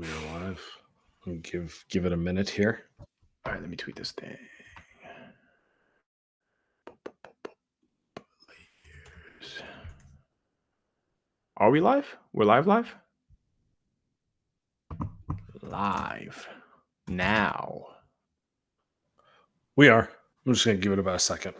We are live. Give it a minute here. All right, let me tweet this thing. Are we live? We're live? Live. Now. We are. I'm just going to give it about a second.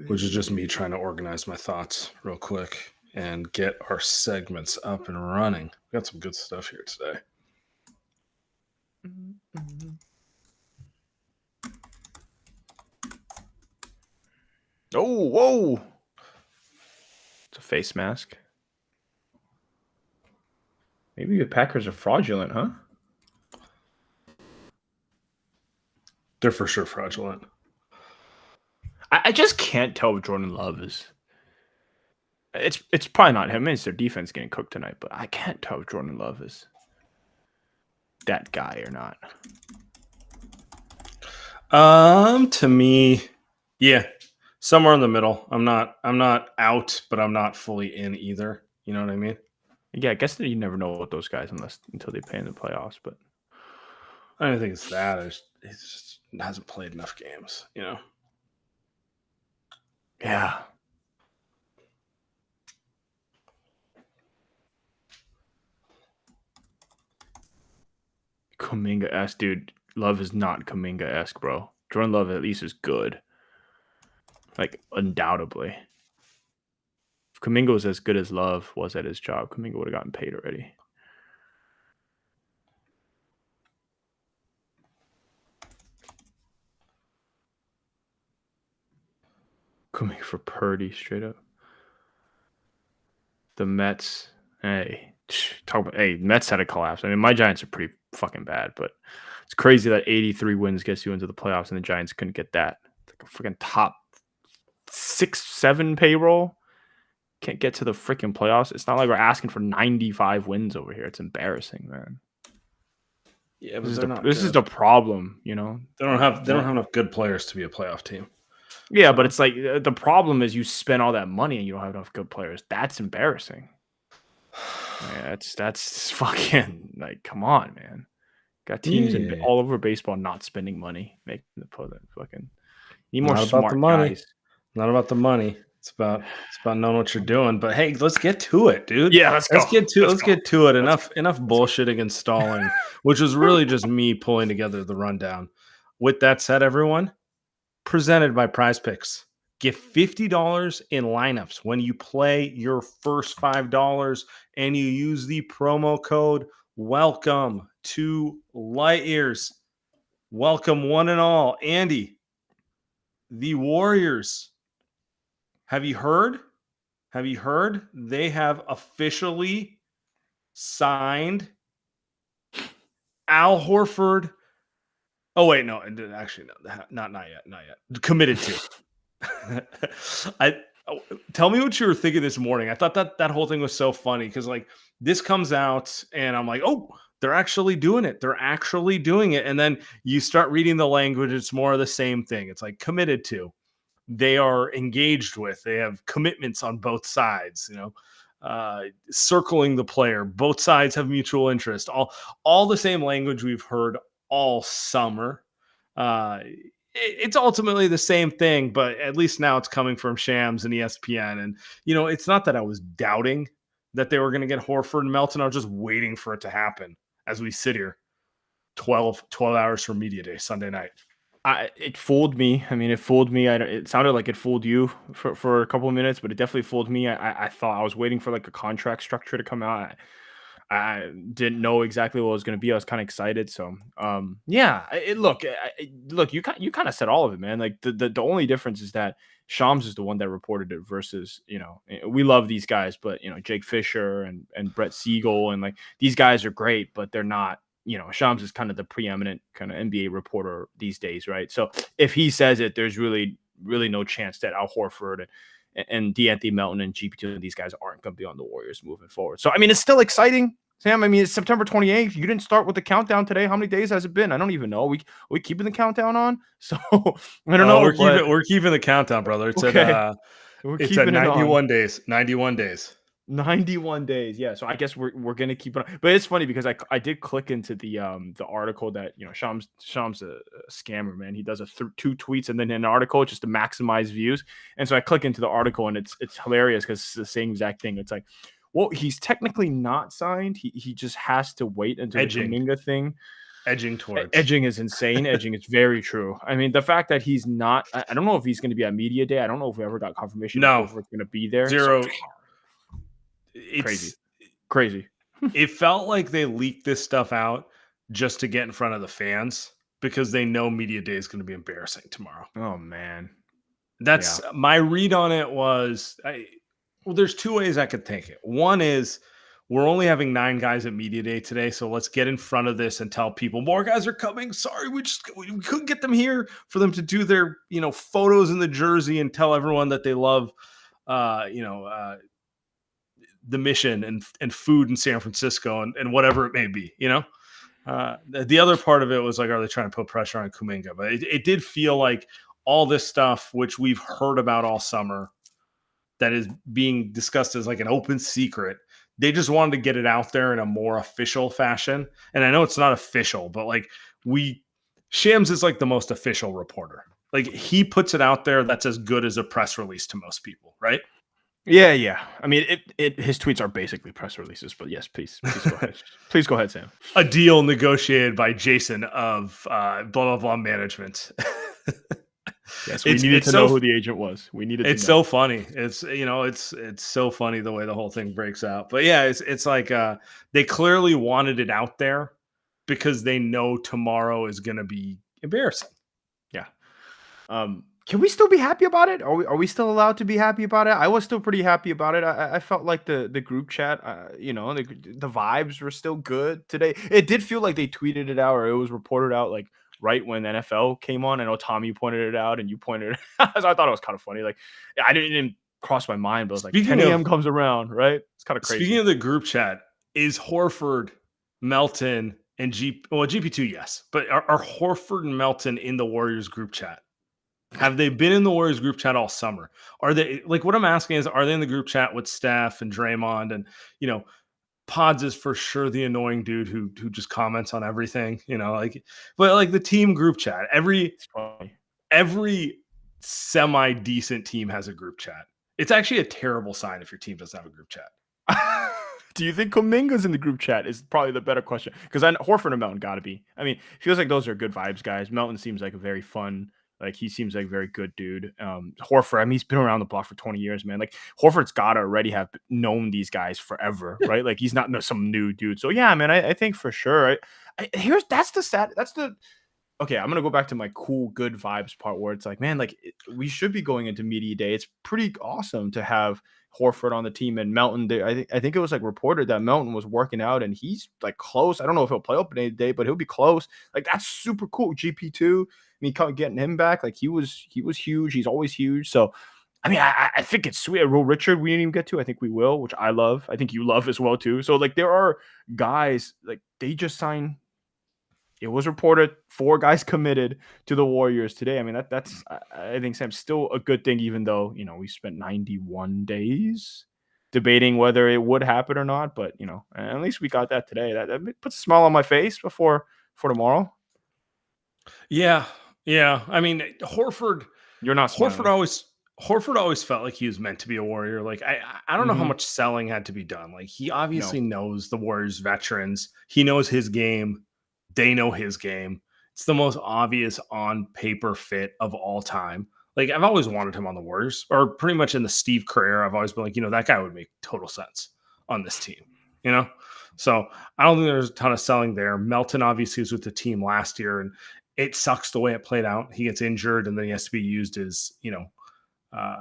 Which is just me trying to organize my thoughts real quick and get our segments up and running. We got some good stuff here today. Oh, whoa. It's a face mask. Maybe the Packers are fraudulent, huh? They're for sure fraudulent. I just can't tell what Jordan Love is. It's probably not him. I mean, it's their defense getting cooked tonight, but I can't tell if Jordan Love is that guy or not. To me, yeah, somewhere in the middle. I'm not out, but I'm not fully in either. You know what I mean? Yeah, I guess that you never know what those guys until they play in the playoffs. But I don't think it's that. He just hasn't played enough games. You know? Yeah. Kuminga-esque, dude. Love is not Kuminga-esque, bro. Jordan Love at least is good. Like, undoubtedly. If Kuminga was as good as Love was at his job, Kuminga would have gotten paid already. Kuminga for Purdy, straight up. The Mets, Mets had a collapse. I mean, my Giants are pretty fucking bad, but it's crazy that 83 wins gets you into the playoffs and the Giants couldn't get that. It's like a freaking top 6-7 payroll. Can't get to the freaking playoffs. It's not like we're asking for 95 wins over here. It's embarrassing, man. Yeah, but this is the problem, you know. They don't have enough good players to be a playoff team. Yeah, but it's like the problem is you spend all that money and you don't have enough good players. That's embarrassing. Yeah, that's fucking like, come on, man. Got teams all over baseball not spending money, making the fucking. Need more smart guys. Not about the money. It's about knowing what you're doing. But hey, let's get to it, dude. Yeah, let's get to it. Enough bullshitting and stalling, which was really just me pulling together the rundown. With that said, everyone, presented by Prize Picks. Get $50 in lineups when you play your first $5 and you use the promo code WELCOME to Light Years. Welcome one and all. Andy, the Warriors. Have you heard? They have officially signed Al Horford. Oh, wait, no. Actually, no. Not yet. Committed to. Tell me what you were thinking this morning. I thought that whole thing was so funny because, like, this comes out and I'm like, oh, they're actually doing it. And then you start reading the language. It's more of the same thing. It's like committed to. They are engaged with. They have commitments on both sides, you know, circling the player. Both sides have mutual interest. All the same language we've heard all summer. It's ultimately the same thing, but at least now it's coming from Shams and ESPN. And, you know, it's not that I was doubting that they were going to get Horford and Melton. I was just waiting for it to happen as we sit here 12 hours from Media Day, Sunday night. It fooled me. I mean, it fooled me. It sounded like it fooled you for a couple of minutes, but it definitely fooled me. I thought I was waiting for like a contract structure to come out. I didn't know exactly what it was going to be. I was kind of excited. So, yeah. Look, you kind of said all of it, man. Like the only difference is that Shams is the one that reported it versus, you know, we love these guys, but you know, Jake Fisher and Brett Siegel and like these guys are great, but they're not. You know, Shams is kind of the preeminent kind of NBA reporter these days, right? So if he says it, there's really, really no chance that Al Horford and D'Anthony Melton and GP2 and these guys aren't going to be on the Warriors moving forward. So, I mean, it's still exciting. Sam, I mean, it's September 28th. You didn't start with the countdown today. How many days has it been? I don't even know. We keeping the countdown on? So I don't Oh, know, but we're keeping the countdown, brother. okay, we're It's at keeping it on. 91 days. 91 days. 91 days. Yeah. So I guess we're gonna keep it on. But it's funny because I did click into the article that Sham's a scammer, man. He does two tweets and then an article just to maximize views. And so I click into the article and it's hilarious because it's the same exact thing. It's like, well, he's technically not signed. He just has to wait until Edging. the Kuminga thing. Edging towards. Edging is insane. Edging is very true. I mean, the fact that he's not, I don't know if he's going to be at media day. I don't know if we ever got confirmation No. if Horford's going to be there. Zero. So, It's crazy. It felt like they leaked this stuff out just to get in front of the fans because they know media day is going to be embarrassing tomorrow. Oh man, that's my read on it. Well, there's two ways I could take it. One is we're only having 9 guys at media day today, so let's get in front of this and tell people more guys are coming. Sorry, we couldn't get them here for them to do their photos in the jersey and tell everyone that they love the mission and food in San Francisco and whatever it may be, the other part of it was like, are they trying to put pressure on Kuminga? But it did feel like all this stuff, which we've heard about all summer, that is being discussed as like an open secret. They just wanted to get it out there in a more official fashion. And I know it's not official, but like Shams is like the most official reporter. Like he puts it out there. That's as good as a press release to most people, right? Yeah. I mean, his tweets are basically press releases, but yes, please go ahead. Please go ahead, Sam. A deal negotiated by Jason of blah blah blah management. Yes, we needed to know who the agent was. It's so funny. It's it's so funny the way the whole thing breaks out. But yeah, it's like they clearly wanted it out there because they know tomorrow is going to be embarrassing. Yeah. Can we still be happy about it? Are we still allowed to be happy about it? I was still pretty happy about it. I felt like the group chat, the vibes were still good today. It did feel like they tweeted it out or it was reported out like right when NFL came on. I know Tommy pointed it out and you pointed it out. So I thought it was kind of funny. Like I didn't cross my mind, but it was like 10 a.m. comes around, right? It's kind of crazy. Speaking of the group chat, is Horford, Melton, and GP2, yes. But are Horford and Melton in the Warriors group chat? Have they been in the Warriors group chat all summer? Are they like what I'm asking is, are they in the group chat with Steph and Draymond and Pods is for sure the annoying dude who just comments on everything, but like the team group chat, every semi decent team has a group chat. It's actually a terrible sign if your team doesn't have a group chat. Do you think Kuminga's in the group chat is probably the better question? Because Horford and Melton got to be. I mean, it feels like those are good vibes, guys. Melton seems like a very fun. Like he seems like a very good dude. Horford, I mean, he's been around the block for 20 years, man. Like Horford's got to already have known these guys forever, right? Like he's not some new dude. So yeah, man, I think for sure. Okay, I'm gonna go back to my cool, good vibes part where it's like, man, like we should be going into media day. It's pretty awesome to have Horford on the team and Melton. I think it was like reported that Melton was working out and he's like close. I don't know if he'll play opening day, but he'll be close. Like that's super cool. GP2. I mean, getting him back, like he was huge. He's always huge. So, I mean, I think it's sweet. Will Richard, we didn't even get to. I think we will, which I love. I think you love as well too. So, like, there are guys like they just signed. It was reported 4 guys committed to the Warriors today. I mean, that's I think Sam still a good thing, even though we spent 91 days debating whether it would happen or not. But at least we got that today. That puts a smile on my face for tomorrow. Yeah. I mean, Horford. You're not smiling. Horford always felt like he was meant to be a Warrior. Like I don't know how much selling had to be done. Like he obviously knows the Warriors veterans. He knows his game. They know his game. It's the most obvious on paper fit of all time. Like I've always wanted him on the Warriors, or pretty much in the Steve career. I've always been like, that guy would make total sense on this team. So I don't think there's a ton of selling there. Melton obviously was with the team last year, and it sucks the way it played out. He gets injured, and then he has to be used as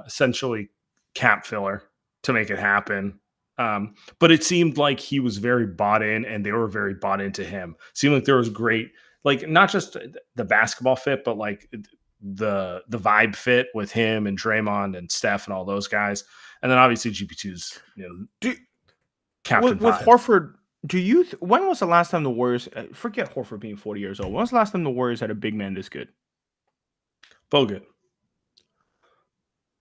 essentially cap filler to make it happen. But it seemed like he was very bought in and they were very bought into him. Seemed like there was great, like not just the basketball fit, but like the vibe fit with him and Draymond and Steph and all those guys. And then obviously GP2's, captain with Horford. Do you? When was the last time the Warriors? Forget Horford being 40 years old. When was the last time the Warriors had a big man this good? Bogut.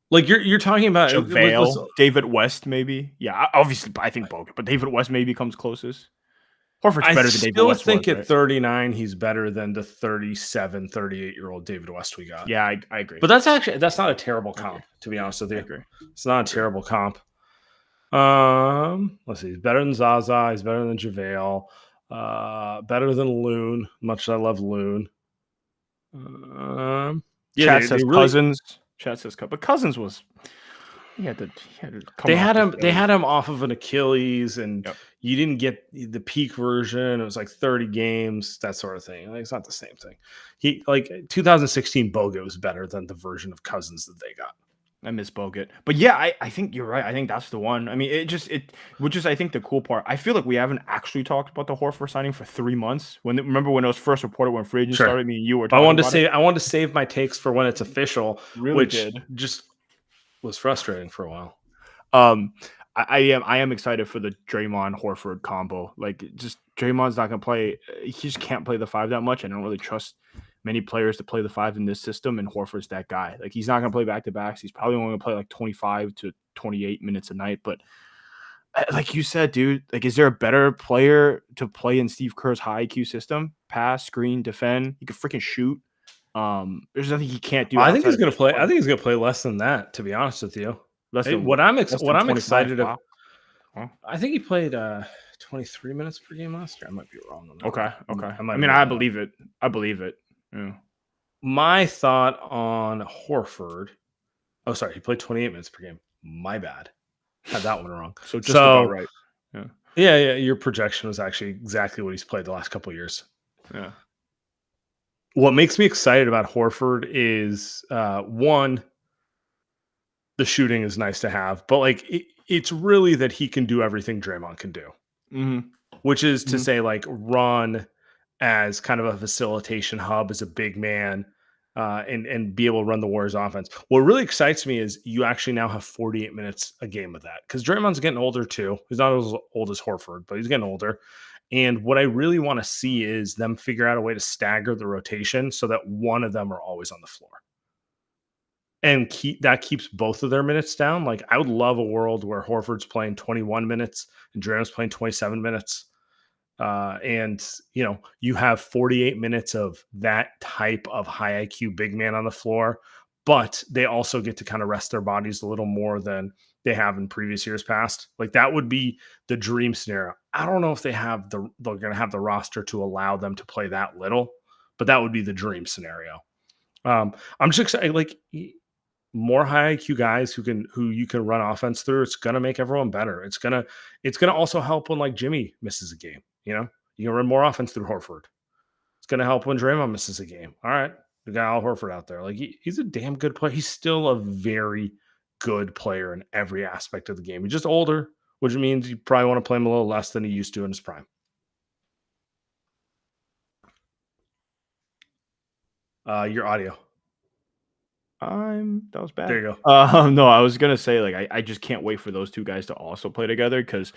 Like you're talking about. Let's. JaVale, David West, maybe. Yeah, obviously, I think Bogut, but David West maybe comes closest. Horford's I better than David still West was, think at right? 39, he's better than the 37, 38-year-old David West we got. Yeah, I agree. But that's not a terrible comp, to be honest with I you. agree. It's not a terrible comp. Let's see. He's better than Zaza. He's better than JaVale. Better than Loon. Much as I love Loon. Yeah, Chat they says really Cousins. Chat says Cousins. But Cousins was he had to come they off had the him they Achilles. had him off of an Achilles, and Yep. you didn't get the peak version. It was like 30 games, that sort of thing. Like, it's not the same thing. He like 2016 Bogut was better than the version of Cousins that they got. I miss Bogut. But yeah, I think you're right. I think that's the one. I mean, which is I think the cool part. I feel like we haven't actually talked about the Horford signing for 3 months. Remember when it was first reported when free agents Sure. started? Me and you were I talking wanted to about it. say I wanted to save my takes for when it's official, Really which did. just was frustrating for a while. I am excited for the Draymond Horford combo. Like, just Draymond's not gonna play. He just can't play the 5 that much. I don't really trust many players to play the 5 in this system, and Horford's that guy. Like, he's not gonna play back to backs. He's probably only gonna play like 25 to 28 minutes a night. But like you said, dude, like, is there a better player to play in Steve Kerr's high IQ system? Pass, screen, defend. He can freaking shoot. There's nothing he can't do I think outside he's of gonna just play. I play. think he's gonna play less than that. To be honest with you, Less than what less than 25. excited. Wow. Huh? I think he played 23 minutes per game last year. I might be wrong on that. Okay. one. Okay. might I be mean, wrong I on that. believe it. I believe it. Yeah. My thought on Horford. Oh, sorry, he played 28 minutes per game. My bad. Had that one wrong. So just about right. Yeah. Your projection was actually exactly what he's played the last couple of years. Yeah. What makes me excited about Horford is one, the shooting is nice to have, but like it's really that he can do everything Draymond can do, Mm-hmm. which is to Mhm. say, like, run as kind of a facilitation hub as a big man, and be able to run the Warriors offense. What really excites me is you actually now have 48 minutes a game of that, because Draymond's getting older too. He's not as old as Horford, but he's getting older. And what I really want to see is them figure out a way to stagger the rotation so that one of them are always on the floor. And keeps both of their minutes down. Like, I would love a world where Horford's playing 21 minutes and Draymond's playing 27 minutes. And you have 48 minutes of that type of high IQ big man on the floor, but they also get to kind of rest their bodies a little more than they have in previous years past. Like, that would be the dream scenario. I don't know if they're going to have the roster to allow them to play that little, but that would be the dream scenario. I'm just excited. Like, more high IQ guys who you can run offense through. It's gonna make everyone better. It's gonna also help when, like, Jimmy misses a game. You can run more offense through Horford. It's gonna help when Draymond misses a game. All right, we got Al Horford out there. Like, he's a damn good player. He's still a very good player in every aspect of the game. He's just older, which means you probably want to play him a little less than he used to in his prime. Your audio. That was bad. There you go. No, I was gonna say, like, I just can't wait for those two guys to also play together, because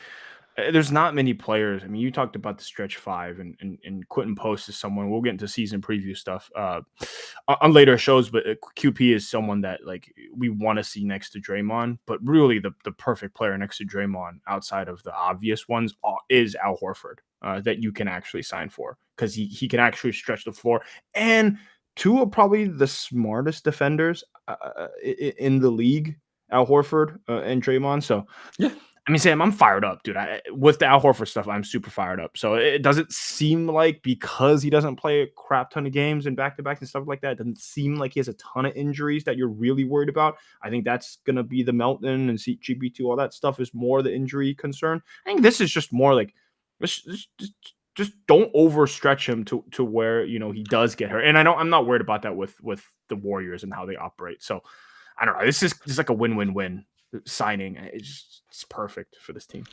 there's not many players. I mean, you talked about the stretch 5, and Quentin Post is someone we'll get into season preview stuff on later shows, but QP is someone that, like, we want to see next to Draymond. But really, the perfect player next to Draymond, outside of the obvious ones, is Al Horford, that you can actually sign for, because he can actually stretch the floor, and two of probably the smartest defenders in the league, Al Horford and Draymond. So, Yeah. I mean, Sam, I'm fired up, dude. With the Al Horford stuff, I'm super fired up. So it doesn't seem like, because he doesn't play a crap ton of games and back-to-backs and stuff like that, it doesn't seem like he has a ton of injuries that you're really worried about. I think that's going to be the Melton and GP2, all that stuff is more the injury concern. I think this is just more like, just don't overstretch him to where, he does get hurt. And I'm not worried about that with the Warriors and how they operate. So I don't know. This is just like a win-win-win signing. It's perfect for this team.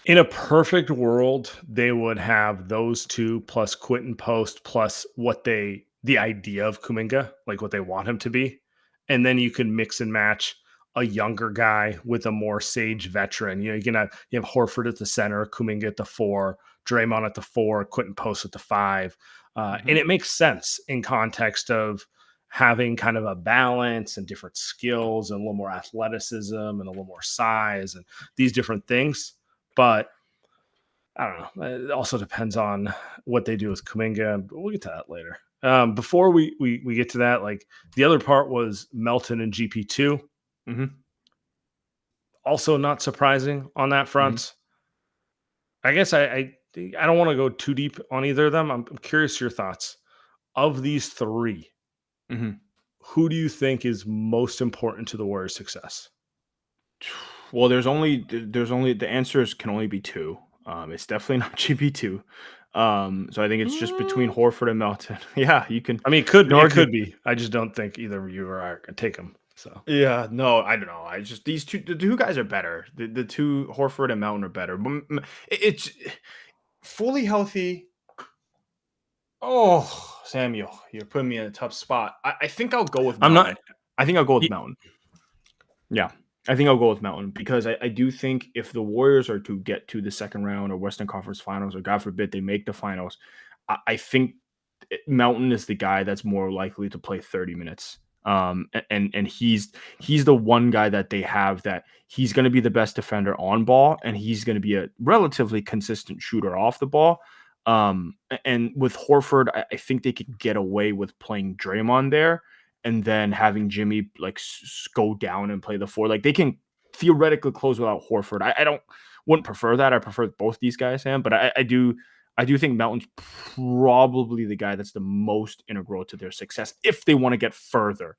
In a perfect world, they would have those two plus Quentin Post plus the idea of Kuminga, like what they want him to be. And then you can mix and match a younger guy with a more sage veteran. You have Horford at the center, Kuminga at the 4, Draymond at the 4, Quentin Post at the 5. And Mhm. it makes sense in context of having kind of a balance and different skills and a little more athleticism and a little more size and these different things. But I don't know. It also depends on what they do with Kuminga. But we'll get to that later. Before we get to that, like the other part was Melton and GP2. Mhm. Also not surprising on that Mhm. front. I guess I don't want to go too deep on either of them. I'm curious your thoughts. Of these three, Mhm. who do you think is most important to the Warriors' success? Well, there's only the answers can only be two. It's definitely not GP2. So I think it's just between Mm, Horford and Melton. Yeah, I mean, you can it argue. could be. I just don't think either of you or I can take them. So Yeah, no, I don't know. I just the two guys are better. The two Horford and Mountain are better. It's fully healthy. Oh, Samuel, you're putting me in a tough spot. I think I'll go with I'm not. Mountain. I think I'll go with y- Mountain. Yeah, I think I'll go with Mountain because I do think if the Warriors are to get to the second round or Western Conference Finals, or God forbid they make the finals, I think Mountain is the guy that's more likely to play 30 minutes. And he's the one guy that they have that he's going to be the best defender on ball, and he's going to be a relatively consistent shooter off the ball. And with Horford, I think they could get away with playing Draymond there and then having Jimmy like go down and play the 4. Like they can theoretically close without Horford. I don't wouldn't prefer that. I prefer both these guys, Sam, but I do think Mountain's probably the guy that's the most integral to their success if they want to get further.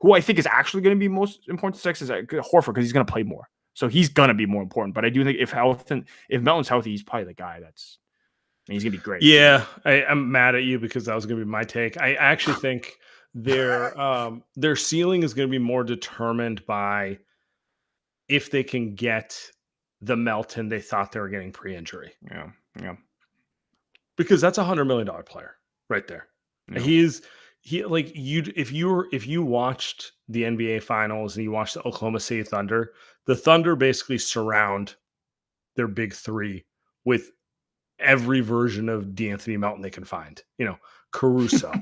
Who I think is actually going to be most important to success is Horford because he's going to play more, so he's going to be more important. But I do think if Mountain's healthy, he's probably the guy he's going to be great. Yeah, I'm mad at you because that was going to be my take. I actually think their ceiling is going to be more determined by if they can get the Melton they thought they were getting pre-injury, Yeah, yeah, because that's $100 million player right there. yeah. He like you if you watched the NBA finals and you watched the Oklahoma City Thunder, the Thunder basically surround their big three with every version of D'Anthony Melton they can find. Caruso,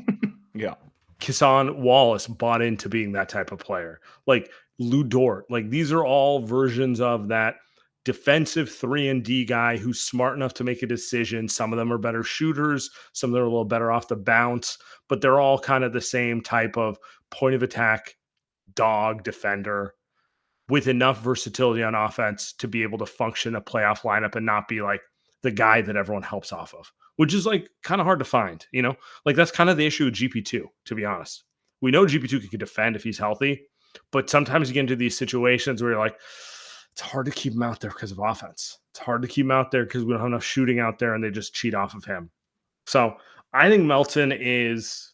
Yeah. Kisan Wallace bought into being that type of player. Like Lou Dort. Like these are all versions of that defensive 3-and-D guy who's smart enough to make a decision. Some of them are better shooters, some of them are a little better off the bounce, but they're all kind of the same type of point of attack dog defender with enough versatility on offense to be able to function a playoff lineup and not be like the guy that everyone helps off of, which is like kind of hard to find. Like that's kind of the issue with GP2, to be honest. We know GP2 can defend if he's healthy, but sometimes you get into these situations where you're like, it's hard to keep him out there because of offense. It's hard to keep him out there because we don't have enough shooting out there and they just cheat off of him. So I think Melton is,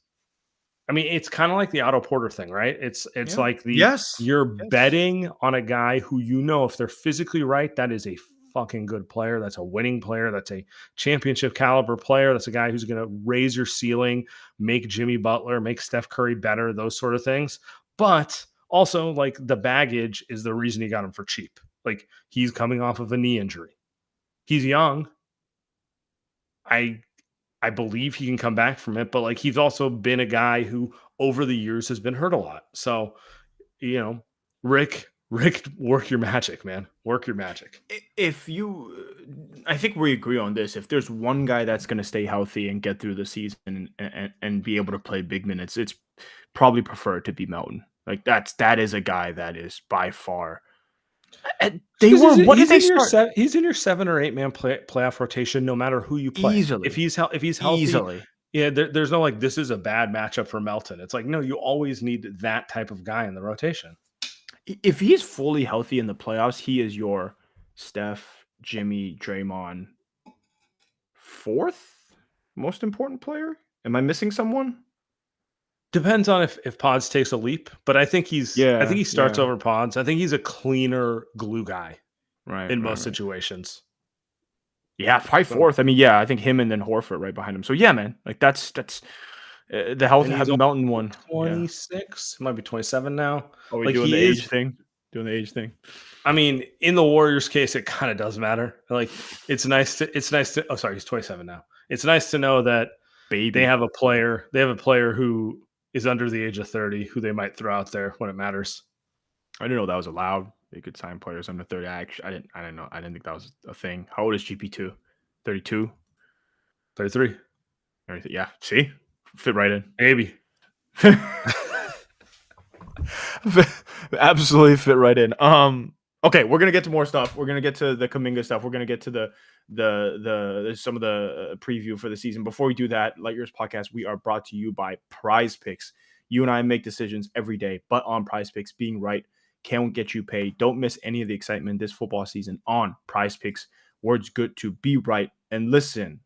I mean, it's kind of like the Otto Porter thing, right? It's Yeah. like Yes. you're Yes. betting on a guy who if they're physically right, that is a fucking good player. That's a winning player. That's a championship caliber player. That's a guy who's going to raise your ceiling, make Jimmy Butler, make Steph Curry better, those sort of things. But also, like the baggage is the reason he got him for cheap. Like he's coming off of a knee injury. He's young. I I believe he can come back from it, but like he's also been a guy who over the years has been hurt a lot. So, you know, Rick, work your magic, man. Work your magic. If you, I think we agree on this. If there's one guy that's going to stay healthy and get through the season and be able to play big minutes, it's probably preferred to be Melton. Like that is a guy that is by far. They Because were. What did he's they in your start? he's in your 7 or 8 man playoff rotation, no matter who you play. If Easily, he's healthy, easily. yeah, there's no like this is a bad matchup for Melton. It's like no, you always need that type of guy in the rotation. If he is fully healthy in the playoffs, he is your Steph, Jimmy, Draymond fourth most important player. Am I missing someone? Depends on if Pods takes a leap, but I think Yeah, he starts yeah. over Pods. I think he's a cleaner glue guy Right, in right, most right. situations. Yeah, probably So, fourth. I mean, yeah, I think him and then Horford right behind him. So yeah, man, like that's the health and have he's the only Mountain one. Yeah. 26, he might be 27 now. Are we Like doing the he is, age thing? doing the age thing. I mean, in the Warriors case, it kind of does matter. Like, it's nice to. Oh, sorry, he's 27 now. It's nice to know that they Baby. have a player. They have a player who is under the age of 30, who they might throw out there when it matters. I didn't know that was allowed. They could sign players under 30. I didn't know. I didn't think that was a thing. How old is GP2? 32? 33, Yeah. See? Fit right in. maybe. Absolutely fit right in. Okay, we're gonna get to more stuff. We're gonna get to the Kuminga stuff. We're gonna get to the some of the preview for the season. Before we do that, Light Years Podcast, we are brought to you by Prize Picks. You and I make decisions every day, but on Prize Picks, being right can get you paid. Don't miss any of the excitement this football season on Prize Picks. Words good to be right. And listen,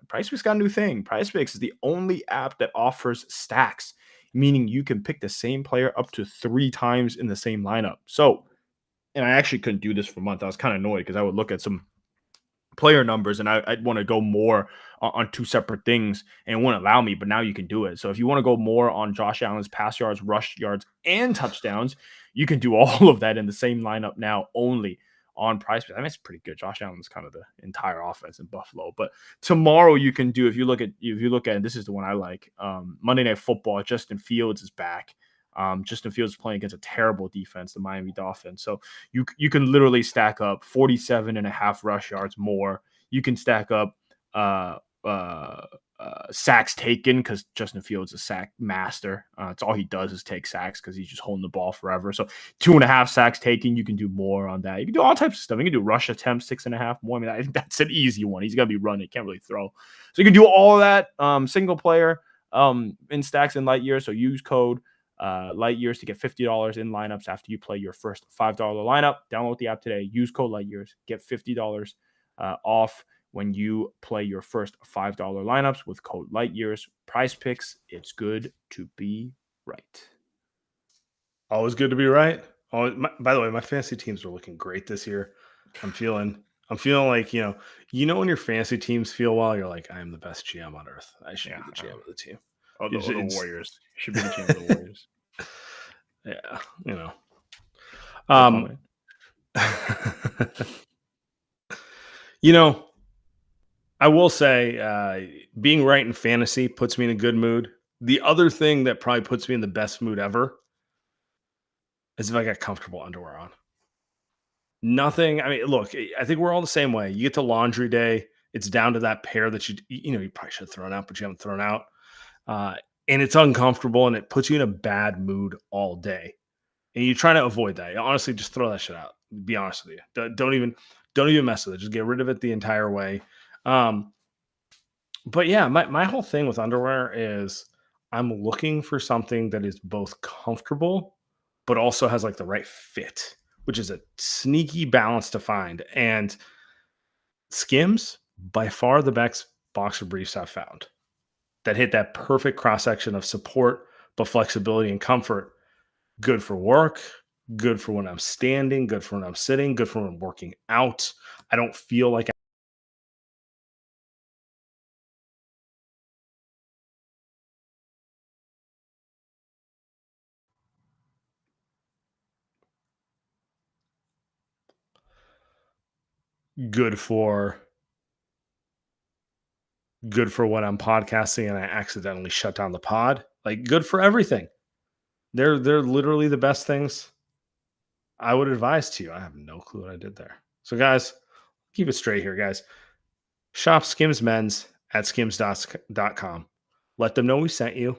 Prize Picks got a new thing. Prize Picks is the only app that offers stacks, meaning you can pick the same player up to 3 times in the same lineup. So, and I actually couldn't do this for a month. I was kind of annoyed because I would look at some player numbers and I'd want to go more on 2 separate things and it wouldn't allow me, but now you can do it. So if you want to go more on Josh Allen's pass yards, rush yards, and touchdowns, you can do all of that in the same lineup now only on Prize Picks. I mean, it's pretty good. Josh Allen's kind of the entire offense in Buffalo. But tomorrow you can do, if you look at, and this is the one I like, Monday Night Football, Justin Fields is back. Justin Fields is playing against a terrible defense, the Miami Dolphins. So you can literally stack up 47.5 rush yards more. You can stack up sacks taken because Justin Fields is a sack master. It's all he does is take sacks because he's just holding the ball forever. So 2.5 sacks taken, you can do more on that. You can do all types of stuff. You can do rush attempts, 6.5 more. I mean, I think that's an easy one. He's gonna be running, can't really throw. So you can do all of that. Single player in stacks and light years. So use code Light Years to get $50 in lineups after you play your first $5 lineup. Download the app today. Use code Light Years. Get $50 off when you play your first $5 lineups with code Light Years. Prize Picks. It's good to be right. Always good to be right. By the way, my fantasy teams are looking great this year. I'm feeling like, when your fantasy teams feel well, you're like, I am the best GM on earth. I should be the GM of the team. Oh, the Warriors. Should be the team of the Warriors. Yeah, I will say being right in fantasy puts me in a good mood. The other thing that probably puts me in the best mood ever is if I got comfortable underwear on. Nothing. I mean, look, I think we're all the same way. You get to laundry day, it's down to that pair that you probably should have thrown out, but you haven't thrown out. And it's uncomfortable and it puts you in a bad mood all day. And you try to avoid that. Honestly, just throw that shit out. Be honest with you. Don't even mess with it. Just get rid of it the entire way. But yeah, my whole thing with underwear is I'm looking for something that is both comfortable, but also has like the right fit, which is a sneaky balance to find. And Skims, by far the best boxer briefs I've found that hit that perfect cross section of support, but flexibility and comfort. Good for work, good for when I'm standing, good for when I'm sitting, good for when I'm working out. I don't feel like good for when I'm podcasting and I accidentally shut down the pod. Like, good for everything. They're literally the best things I would advise to you. I have no clue what I did there. So guys, keep it straight here, guys. Shop Skims Men's at skims.com. Let them know we sent you.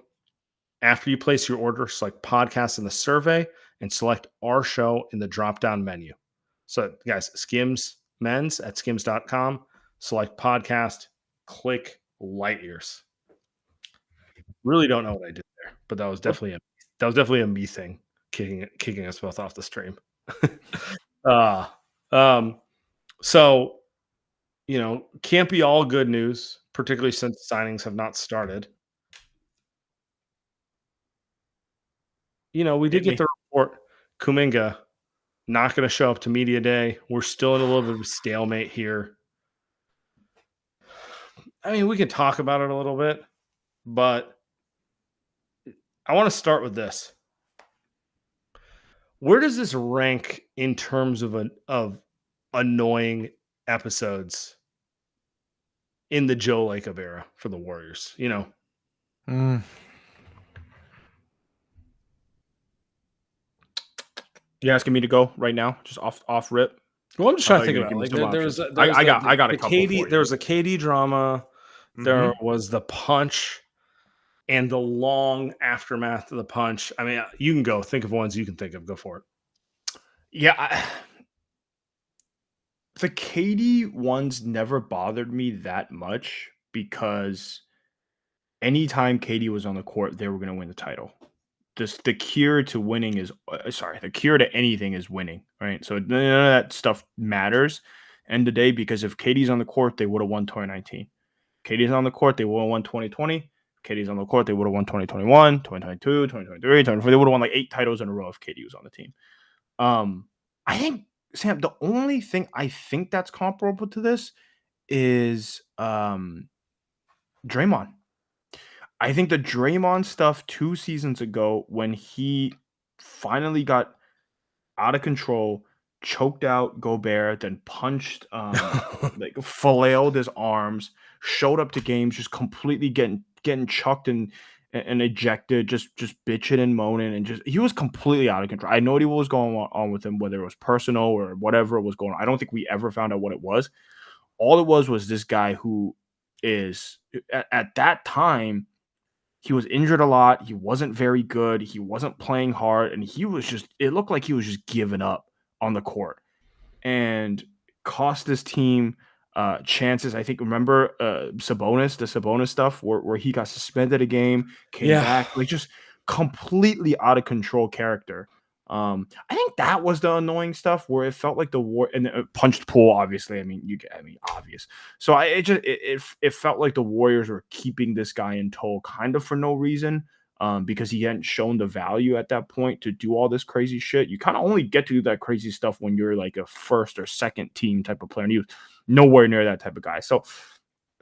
After you place your order, select podcast in the survey and select our show in the drop-down menu. So guys, Skims Men's at skims.com, select podcast, click Light Years. Really don't know what I did there, but that was definitely a me thing, kicking us both off the stream. So can't be all good news, particularly since signings have not started. We did get the report Kuminga not going to show up to media day. We're still in a little bit of a stalemate here. I mean, we can talk about it a little bit, but I want to start with this. Where does this rank in terms of annoying episodes in the Joe Lacob era for the Warriors? You know, Mm. You asking me to go right now, just off rip? well, I'm just I trying thought to you think were gonna about it. give me Like some options. there was I got a the couple KD, for there you. was a KD drama. There Hmm. was the punch and the long aftermath of the punch. I mean, you can go think of ones you can think of. Go for it. Yeah, the KD ones never bothered me that much because anytime KD was on the court, they were going to win the title. Just the cure to winning is the cure to anything is winning, right? So none of that stuff matters end of the day because if KD's on the court, they would have won 2019. KD's on the court, they would have won 2020. KD's on the court, they would have won 2021, 2022, 2023, 2024. They would have won like 8 titles in a row if KD was on the team. I think Sam, the only thing I think that's comparable to this is Draymond. I think the Draymond stuff 2 seasons ago when he finally got out of control, choked out Gobert, then punched, like flailed his arms, showed up to games just completely getting chucked and ejected, just bitching and moaning, and just he was completely out of control. I know what was going on with him, whether it was personal or whatever was going on. I don't think we ever found out what it was. All it was this guy who is at that time he was injured a lot. He wasn't very good. He wasn't playing hard, and he was just. It looked like he was just giving up on the court, and cost this team chances. I think remember the Sabonis stuff where he got suspended a game, came Yeah. back, like just completely out of control character. I think that was the annoying stuff where it felt like the war and punched Poole. Obviously, I mean obvious. So it felt like the Warriors were keeping this guy in tow kind of for no reason. Because he hadn't shown the value at that point to do all this crazy shit. You kind of only get to do that crazy stuff when you're like a first or second team type of player. And he was nowhere near that type of guy. So,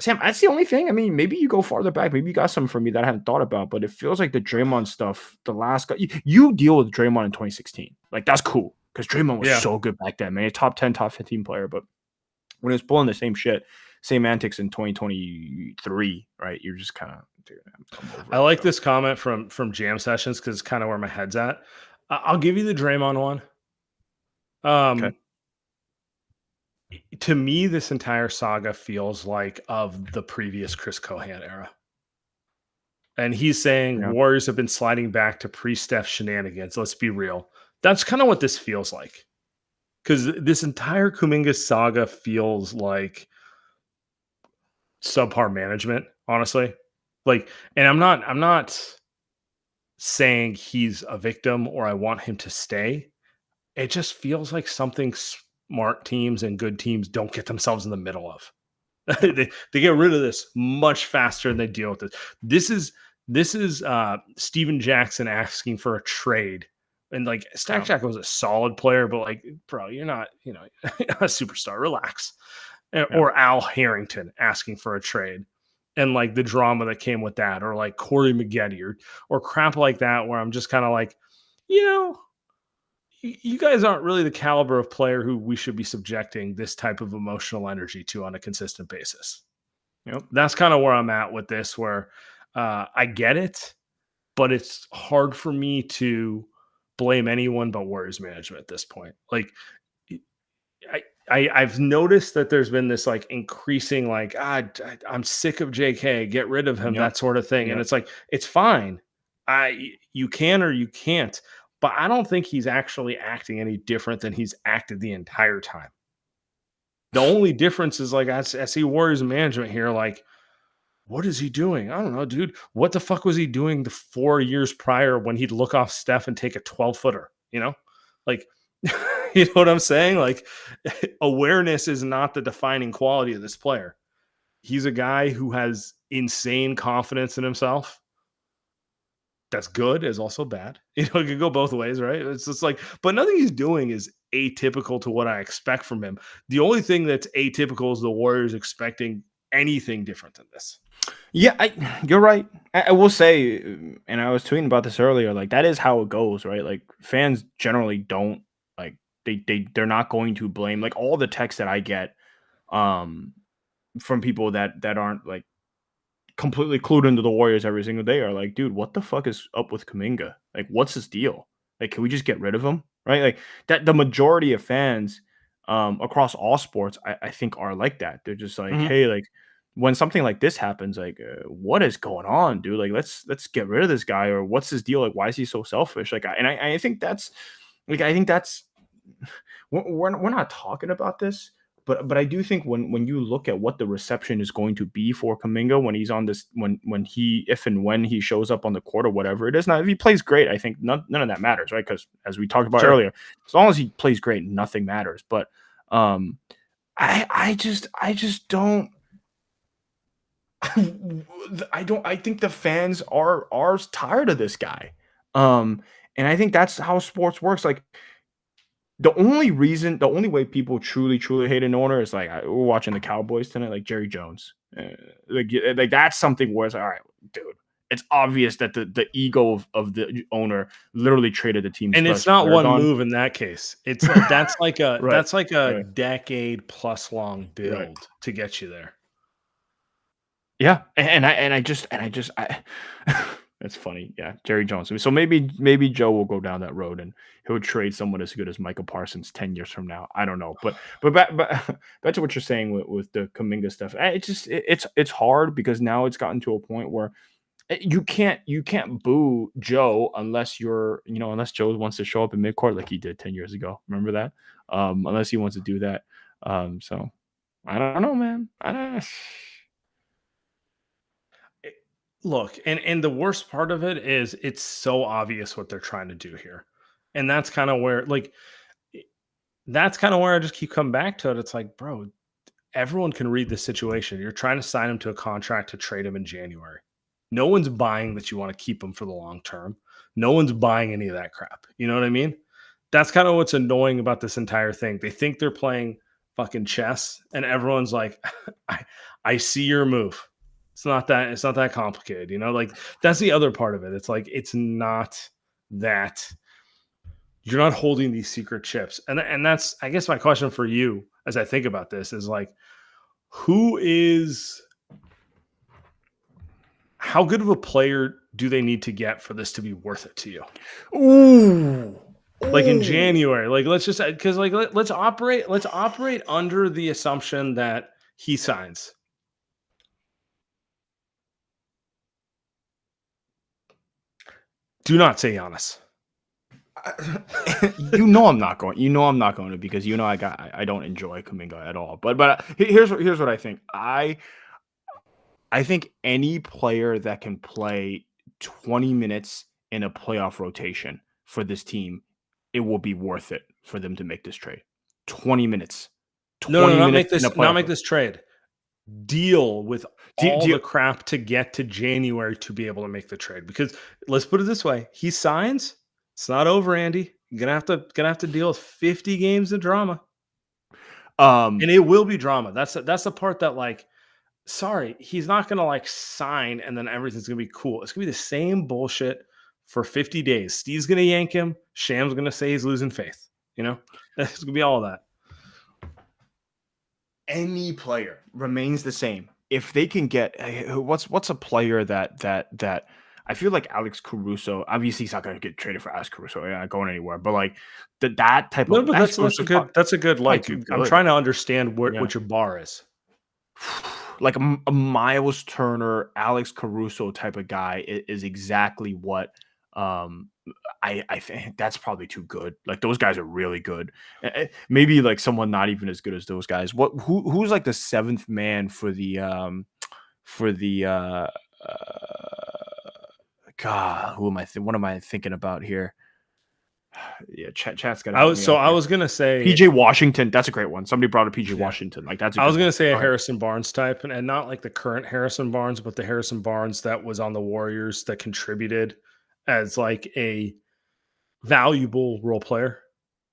Sam, that's the only thing. I mean, maybe you go farther back. Maybe you got something from me that I haven't thought about, but it feels like the Draymond stuff, the last guy, you deal with Draymond in 2016. Like, that's cool because Draymond was Yeah. so good back then, man. A top 10, top 15 player. But when he was pulling the same shit, same antics in 2023, right? You're just kind of, dude, I'm over I it, like so. this comment from Jam Sessions because it's kind of where my head's at. I'll give you the Draymond one. Okay. To me, this entire saga feels like of the previous Chris Cohan era. And he's saying Yeah. Warriors have been sliding back to pre-Steph shenanigans. Let's be real. That's kind of what this feels like. Because this entire Kuminga saga feels like subpar management, honestly. Like, and I'm not saying he's a victim or I want him to stay. It just feels like something smart teams and good teams don't get themselves in the middle of. Yeah. they get rid of this much faster than they deal with it. This is Steven Jackson asking for a trade. And like Stack Jack was a solid player, but like, bro, you're not, a superstar. Relax. Yeah. Or Al Harrington asking for a trade. And like the drama that came with that, or like Corey Maggette or crap like that, where I'm just kind of like, you guys aren't really the caliber of player who we should be subjecting this type of emotional energy to on a consistent basis. Yep. That's kind of where I'm at with this, where I get it, but it's hard for me to blame anyone but Warriors management at this point. Like, I've noticed that there's been this like increasing, like, I'm sick of JK, get rid of him, Yep. that sort of thing. And Yep. it's like, it's fine. You can or you can't, but I don't think he's actually acting any different than he's acted the entire time. The only difference is like I see Warriors management here, like, what is he doing? I don't know, dude. What the fuck was he doing the 4 years prior when he'd look off Steph and take a 12-footer? Like, you know what I'm saying? Like, awareness is not the defining quality of this player. He's a guy who has insane confidence in himself. That's good, is also bad. It can go both ways, right? It's just like, but nothing he's doing is atypical to what I expect from him. The only thing that's atypical is the Warriors expecting anything different than this. Yeah, you're right. I will say, and I was tweeting about this earlier. Like that is how it goes, right? Like fans generally don't like they're not going to blame like all the texts that I get um from people that aren't like completely clued into the Warriors every single day are like, dude, what the fuck is up with Kuminga? Like, what's his deal? Like, can we just get rid of him? Right? Like that the majority of fans across all sports, I think are like that. They're just like, Mhm. hey, like when something like this happens, like what is going on, dude? Like, let's get rid of this guy, or what's his deal? Like, why is he so selfish? Like, I think that's like I think that's we're not talking about this, but I do think when you look at what the reception is going to be for Kuminga when he's on this when he if and when he shows up on the court or whatever it is, now if he plays great, I think none of that matters, right? Because as we talked about Sure. earlier, as long as he plays great, nothing matters. But um, I just don't. I think the fans are tired of this guy. Um, and I think that's how sports works. Like the only way people truly hate an owner is like we're watching the Cowboys tonight, like Jerry Jones. Like that's something where it's like, all right, dude, it's obvious that the ego of the owner literally traded the team's And it's best not player one gone. move in that case. It's like Right, that's like a right, decade plus long right. build to get you there. Yeah, and I that's funny. Yeah, Jerry Jones. So maybe Joe will go down that road and he'll trade someone as good as Michael Parsons 10 years from now. I don't know, but back to what you're saying with the Kuminga stuff. It's hard because now it's gotten to a point where you can't boo Joe unless unless Joe wants to show up in midcourt like he did 10 years ago. Remember that? Unless he wants to do that. So I don't know, man. I don't. Look, and the worst part of it is it's so obvious what they're trying to do here. And that's kind of where that's kind of where I just keep coming back to it. It's like, bro, everyone can read the situation. You're trying to sign him to a contract to trade him in January. No one's buying that you want to keep him for the long term. No one's buying any of that crap. You know what I mean? That's kind of what's annoying about this entire thing. They think they're playing fucking chess, and everyone's like, I see your move. It's not that complicated, you know? Like that's the other part of it. It's like it's not that you're not holding these secret chips. And that's I guess my question for you as I think about this is like who is how good of a player do they need to get for this to be worth it to you? Ooh. Like in Ooh. January, like let's just because like let's operate under the assumption that he signs. Do not say Giannis. I'm not going. I'm not going to because I don't enjoy Kuminga at all. But here's what I think. I think any player that can play 20 minutes in a playoff rotation for this team, it will be worth it for them to make this trade. 20 minutes. No, 20 not make minutes in a this not playoff. make this trade. Deal with all Do you, the crap to get to January to be able to make the trade. Because let's put it this way: he signs, it's not over, Andy. You're gonna have to deal with 50 games of drama, and it will be drama. That's the part that like, sorry, he's not gonna like sign and then everything's gonna be cool. It's gonna be the same bullshit for 50 days. Steve's gonna yank him. Sham's gonna say he's losing faith. You know, it's gonna be all of that. any player remains the same. If they can get what's a player that I feel like Alex Caruso. Obviously, he's not going to get traded for Alex Caruso. He's not going anywhere. But like that type No, of but Alex that's Caruso a good that's a good probably like. too I'm good. trying to understand Yeah, what your bar is. like a Miles Turner, Alex Caruso type of guy is exactly what um I think that's probably too good. Like those guys are really good. Maybe like someone not even as good as those guys. Who's like the seventh man for the God, who am I? What am I thinking about here? Yeah, chat's got to help me out I here. was gonna say PJ Washington, that's a great one. Somebody brought up PJ yeah. Washington, like that's a I was good gonna one. say a Go ahead. Harrison Barnes type, and not like the current Harrison Barnes, but the Harrison Barnes that was on the Warriors that contributed as like a valuable role player.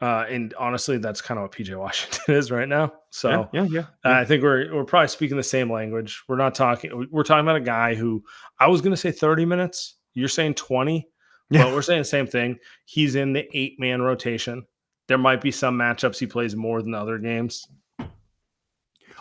And honestly, that's kind of what PJ Washington is right now. Yeah, So yeah, yeah, yeah. I think we're probably speaking the same language. We're talking about a guy who I was going to say 30 minutes. You're saying 20, Yeah. but we're saying the same thing. He's in the 8-man rotation. There might be some matchups he plays more than other games.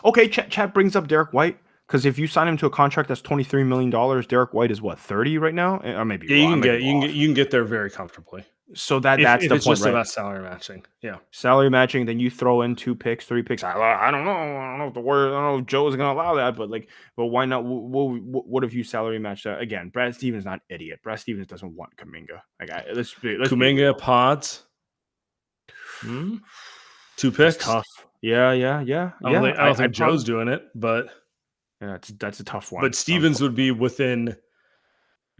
Okay, chat brings up Derek White, because if you sign him to a contract that's $23 million, Derek White is what, 30 right now? I may be Yeah, wrong. I may be off. you can get there very comfortably So that's if the it's point, just right? about salary matching. Yeah. Salary matching, then you throw in 2 picks, 3 picks. I don't know. I don't know if I don't know if Joe is going to allow that, but why not? What if you salary match that again? Brad Stevens is not an idiot. Brad Stevens doesn't want Kuminga. Let's be Kuminga real. pods. 2 It's picks. tough. Yeah. I don't I think Joe's probably doing it, but that's a tough one. Stevens would be within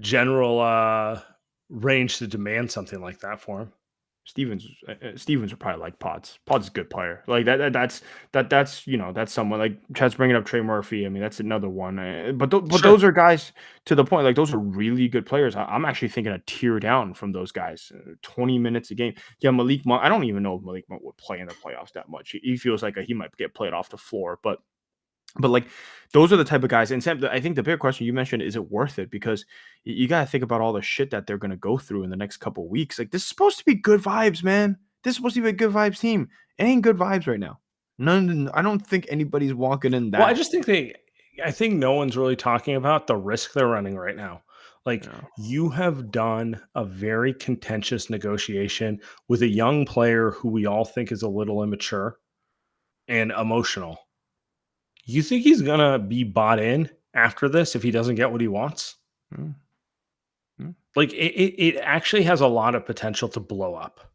general range to demand something like that for him. Stevens would probably like Pods. Pods is a good player. Like that's that's someone like Chad's bringing up Trey Murphy. I mean, that's another one. But Sure. those are guys to the point. Like those are really good players. I'm actually thinking a tier down from those guys. 20 minutes a game. Yeah, Malik Monk. I don't even know if Malik Monk would play in the playoffs that much. He feels like he might get played off the floor, but like those are the type of guys. And Sam, I think the bigger question you mentioned, is it worth it? Because you got to think about all the shit that they're going to go through in the next couple of weeks. Like this is supposed to be good vibes, man. This is supposed to be a good vibes team. It ain't good vibes right now. None. I don't think anybody's walking in that. Well, I think no one's really talking about the risk they're running right now. Like you have done a very contentious negotiation with a young player who we all think is a little immature and emotional. You think he's gonna be bought in after this if he doesn't get what he wants? Mm. Like it actually has a lot of potential to blow up.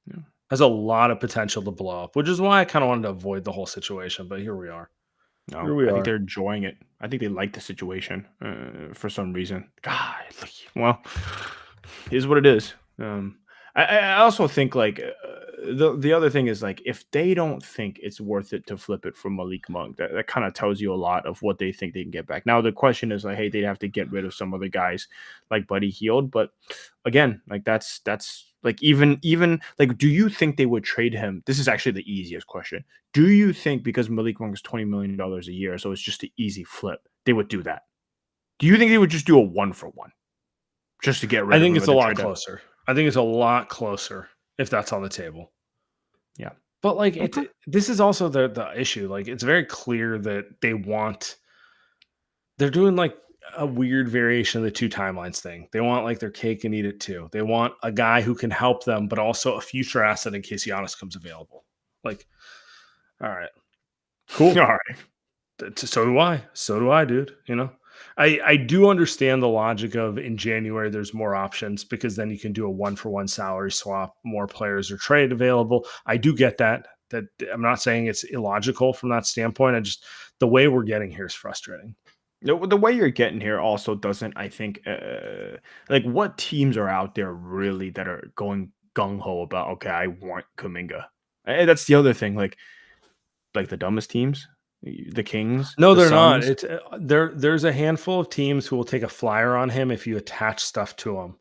Yeah. Has a lot of potential to blow up, which is why I kind of wanted to avoid the whole situation. But here we are. No, I think they're enjoying it. I think they like the situation for some reason. God, well, it is what it is. I also think like the other thing is like if they don't think it's worth it to flip it from Malik Monk, that kind of tells you a lot of what they think they can get back. Now the question is like, hey, they'd have to get rid of some other guys like Buddy Hield, but again, like that's like even like, do you think they would trade him? This is actually the easiest question. Do you think because Malik Monk is $20 million a year, so it's just an easy flip, they would do that? Do you think they would just do a 1-for-1 just to get rid of him? I think it's a lot closer. I think it's a lot closer if that's on the table. Yeah. But like this is also the issue. Like it's very clear that they're doing like a weird variation of the 2 timelines thing. They want like their cake and eat it too. They want a guy who can help them, but also a future asset in case Giannis comes available. Like, all right, cool. All right. So do I. So do I, dude. You know, I do understand the logic of in January there's more options because then you can do a 1-for-1 salary swap. More players are trade available. I do get that. That I'm not saying it's illogical from that standpoint. I just the way we're getting here is frustrating. The way you're getting here also doesn't, I think, like what teams are out there really that are going gung ho about, okay, I want Kuminga. That's the other thing. Like the dumbest teams, the Kings. No, the they're Suns. not. It's there's a handful of teams who will take a flyer on him if you attach stuff to him,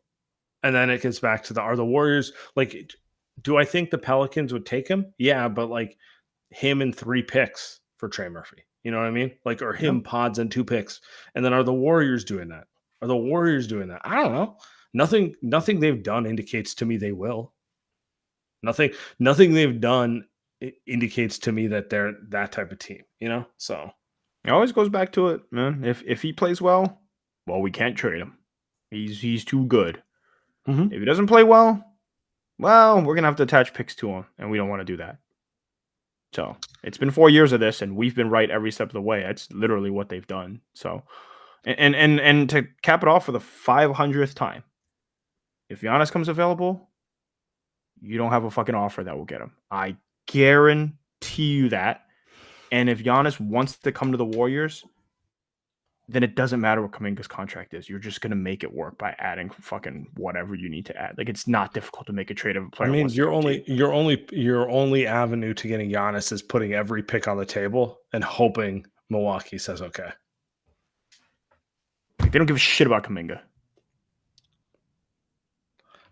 and then it gets back to are the Warriors like? Do I think the Pelicans would take him? Yeah, but like him and 3 picks for Trey Murphy. You know what I mean? Like, or him pods and 2 picks. And then are the Warriors doing that? Are the Warriors doing that? I don't know. Nothing they've done indicates to me they will. Nothing they've done indicates to me that they're that type of team, you know? So it always goes back to it, man. If he plays well, we can't trade him. He's too good. If he doesn't play well, we're gonna have to attach picks to him, and we don't want to do that. So it's been 4 years of this, and we've been right every step of the way. That's literally what they've done. So, and to cap it off for the 500th time, if Giannis comes available, you don't have a fucking offer that will get him. I guarantee you that. And if Giannis wants to come to the Warriors, then it doesn't matter what Kuminga's contract is. You're just going to make it work by adding fucking whatever you need to add. Like it's not difficult to make a trade of a player. I mean, your only avenue to getting Giannis is putting every pick on the table and hoping Milwaukee says okay. Like, they don't give a shit about Kuminga.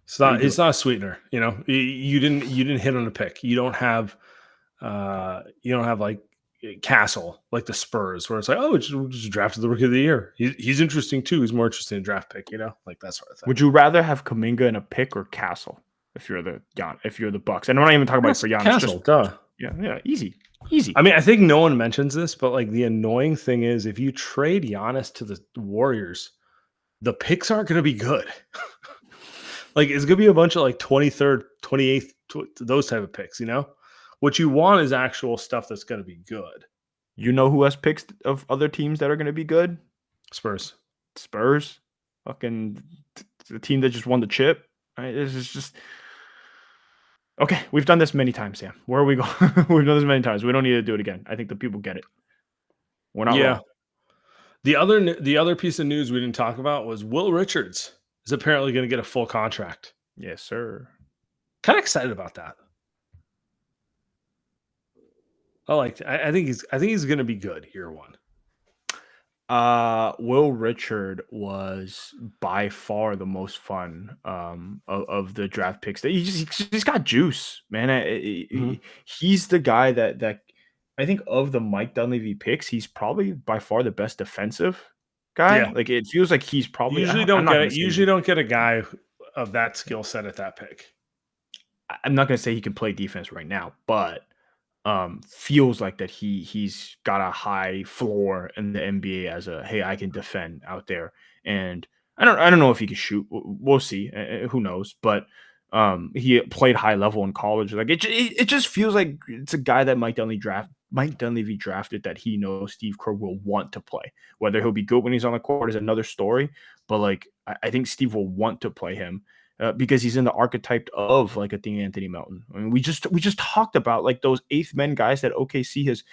It's How you not do it? it's not a sweetener, you know. You didn't hit on a pick. You don't have like Castle like the Spurs where it's like, oh, just drafted the rookie of the year. He's interesting too. He's more interesting in draft pick, you know, like that sort of thing. Would you rather have Kuminga in a pick or Castle if you're the Bucks? And I'm not even talking about for Giannis. Castle, duh. Yeah, easy. I mean, I think no one mentions this, but like the annoying thing is if you trade Giannis to the Warriors, the picks aren't going to be good. Like it's going to be a bunch of like 23rd, 28th, those type of picks, you know? What you want is actual stuff that's going to be good. You know who has picks of other teams that are going to be good? Spurs. Spurs, fucking the team that just won the chip. Right? This is just okay. We've done this many times, Sam. Where are we going? We've done this many times. We don't need to do it again. I think the people get it. We're not Yeah. wrong. The other piece of news we didn't talk about was Will Richards is apparently going to get a full contract. Yes, sir. Kind of excited about that. I think he's going to be good year one. Will Richard was by far the most fun of the draft picks. He's got juice, man. He's the guy that I think of the Mike Dunleavy picks. He's probably by far the best defensive guy. Yeah. Like it feels like he's probably Usually I'm not gonna usually don't get a guy of that skill set at that pick. I'm not gonna say he can play defense right now, but feels like that he's got a high floor in the NBA as a hey, I can defend out there. And I don't know if he can shoot. We'll see. Who knows? But he played high level in college. Like it just feels like it's a guy that Mike Dunleavy drafted that he knows Steve Kerr will want to play. Whether he'll be good when he's on the court is another story. But like I think Steve will want to play him. Because he's in the archetype of like a Anthony Melton. I mean, we just talked about like those eighth men guys that OKC has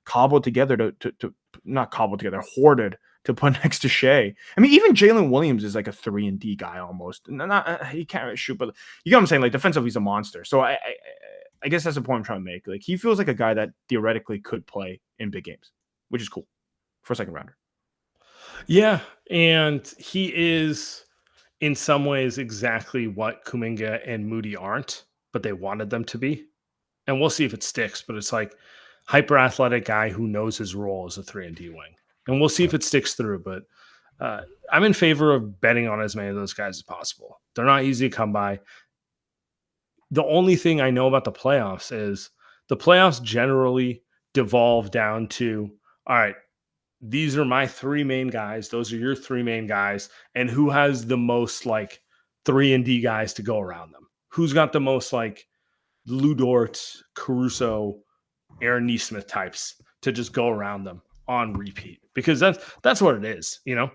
cobbled together to not cobbled together, hoarded to put next to Shea. I mean, even Jalen Williams is like a 3-and-D guy almost. Not he can't really shoot, but you know what I'm saying? Like defensively, he's a monster. So I guess that's the point I'm trying to make. Like he feels like a guy that theoretically could play in big games, which is cool for a second rounder. Yeah, and he is in some ways exactly what Kuminga and Moody aren't, but they wanted them to be. And we'll see if it sticks, but it's like hyper athletic guy who knows his role as a 3-and-D wing. And we'll see if it sticks through, but I'm in favor of betting on as many of those guys as possible. They're not easy to come by. The only thing I know about the playoffs is the playoffs generally devolve down to, all right, these are my three main guys. Those are your three main guys. And who has the most like 3-and-D guys to go around them? Who's got the most like Lou Dort, Caruso, Aaron Nesmith types to just go around them on repeat? Because that's what it is, you know?